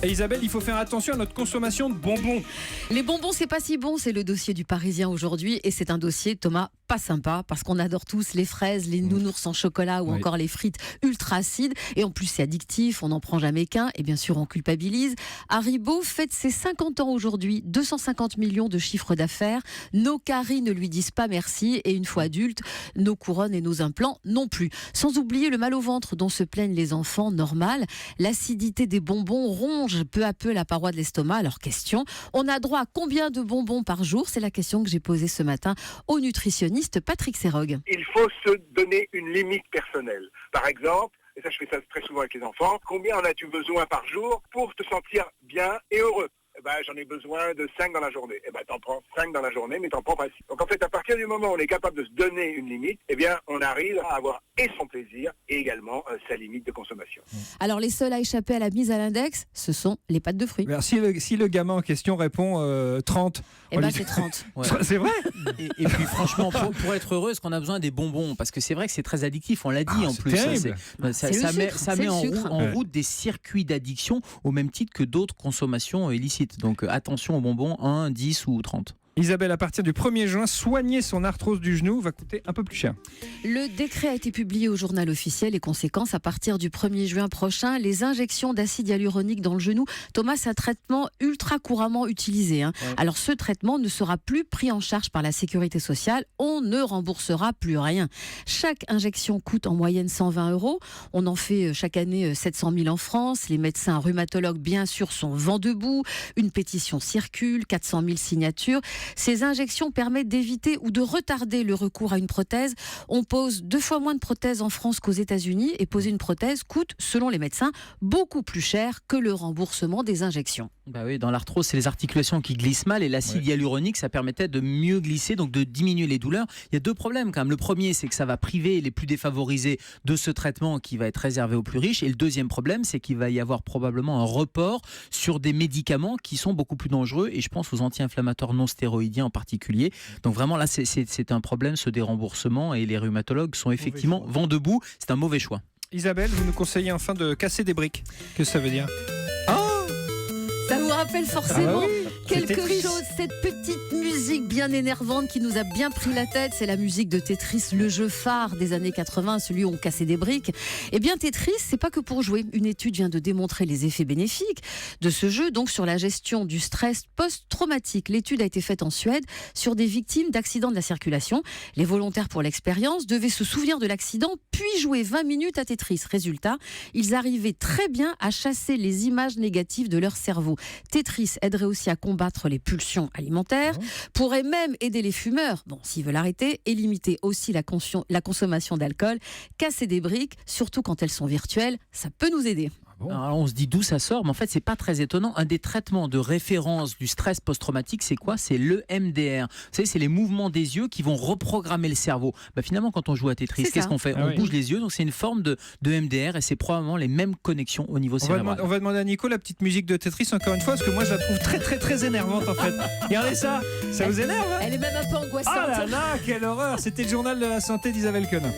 Et Isabelle, il faut faire attention à notre consommation de bonbons. Les bonbons, c'est pas si bon, c'est le dossier du Parisien aujourd'hui. Et c'est un dossier, Thomas, pas sympa, parce qu'on adore tous les fraises, les nounours en chocolat ou encore les frites ultra acides. Et en plus, c'est addictif, on n'en prend jamais qu'un. Et bien sûr, on culpabilise. Haribo fête ses 50 ans aujourd'hui, 250 millions de chiffre d'affaires. Nos caries ne lui disent pas merci. Et une fois adultes, nos couronnes et nos implants non plus. Sans oublier le mal au ventre dont se plaignent les enfants, normal. L'acidité des bonbons ronge peu à peu la paroi de l'estomac. Alors question, on a droit à combien de bonbons par jour? C'est la question que j'ai posée ce matin au nutritionniste Patrick Serrogue. Il faut se donner une limite personnelle. Par exemple, et ça je fais ça très souvent avec les enfants, combien en as-tu besoin par jour pour te sentir bien et heureux? J'en ai besoin de 5 dans la journée. T'en prends 5 dans la journée, mais t'en prends pas 6. Donc en fait, à partir du moment où on est capable de se donner une limite, on arrive à avoir et son plaisir et également sa limite de consommation. Alors les seuls à échapper à la mise à l'index, ce sont les pâtes de fruits. Si le gamin en question répond 30. C'est 30. Ouais. C'est vrai. Et puis franchement, pour être heureux, est-ce qu'on a besoin des bonbons? Parce que c'est vrai que c'est très addictif, on l'a dit en c'est plus. terrible. Ça met en route des circuits d'addiction au même titre que d'autres consommations illicites. Donc attention aux bonbons, 1, 10 ou 30. Isabelle, à partir du 1er juin, soigner son arthrose du genou va coûter un peu plus cher. Le décret a été publié au journal officiel et conséquence, à partir du 1er juin prochain, les injections d'acide hyaluronique dans le genou. Thomas, c'est un traitement ultra couramment utilisé. Ouais. Alors ce traitement ne sera plus pris en charge par la sécurité sociale. On ne remboursera plus rien. Chaque injection coûte en moyenne 120 €. On en fait chaque année 700 000 en France. Les médecins rhumatologues, bien sûr, sont vent debout. Une pétition circule, 400 000 signatures. Ces injections permettent d'éviter ou de retarder le recours à une prothèse. On pose 2 fois moins de prothèses en France qu'aux États-Unis et poser une prothèse coûte, selon les médecins, beaucoup plus cher que le remboursement des injections. Oui, dans l'arthrose, c'est les articulations qui glissent mal et l'acide hyaluronique, ça permettait de mieux glisser, donc de diminuer les douleurs. Il y a 2 problèmes quand même. Le premier, c'est que ça va priver les plus défavorisés de ce traitement qui va être réservé aux plus riches. Et le deuxième problème, c'est qu'il va y avoir probablement un report sur des médicaments qui sont beaucoup plus dangereux. Et je pense aux anti-inflammatoires non stéroïdiens en particulier. Donc vraiment là, c'est un problème, ce déremboursement. Et les rhumatologues sont effectivement vent debout. C'est un mauvais choix. Isabelle, vous nous conseillez enfin de casser des briques. Qu'est-ce que ça veut dire? Ça vous rappelle forcément quelque Tetris. chose, cette petite musique bien énervante qui nous a bien pris la tête. C'est la musique de Tetris, le jeu phare des années 80, celui où on cassait des briques. Eh bien Tetris, c'est pas que pour jouer. Une étude vient de démontrer les effets bénéfiques de ce jeu, donc sur la gestion du stress post-traumatique. L'étude a été faite en Suède sur des victimes d'accidents de la circulation. Les volontaires pour l'expérience devaient se souvenir de l'accident, puis jouer 20 minutes à Tetris. Résultat, ils arrivaient très bien à chasser les images négatives de leur cerveau. Tetris aiderait aussi à combattre les pulsions alimentaires, pourrait même aider les fumeurs, s'ils veulent arrêter, et limiter aussi la consommation d'alcool. Casser des briques, surtout quand elles sont virtuelles, ça peut nous aider. Alors on se dit d'où ça sort, mais en fait c'est pas très étonnant. Un des traitements de référence du stress post-traumatique, c'est quoi? C'est le MDR. Vous savez, c'est les mouvements des yeux qui vont reprogrammer le cerveau. Finalement, quand on joue à Tetris, qu'est-ce qu'on fait? On bouge les yeux, donc c'est une forme de MDR et c'est probablement les mêmes connexions au niveau cérébral. On va demander à Nico la petite musique de Tetris encore une fois, parce que moi je la trouve très très très énervante en fait. Regardez ça, ça vous énerve? Elle est même un peu angoissante. Ah là là, quelle horreur! C'était le journal de la santé d'Isabelle Quenin.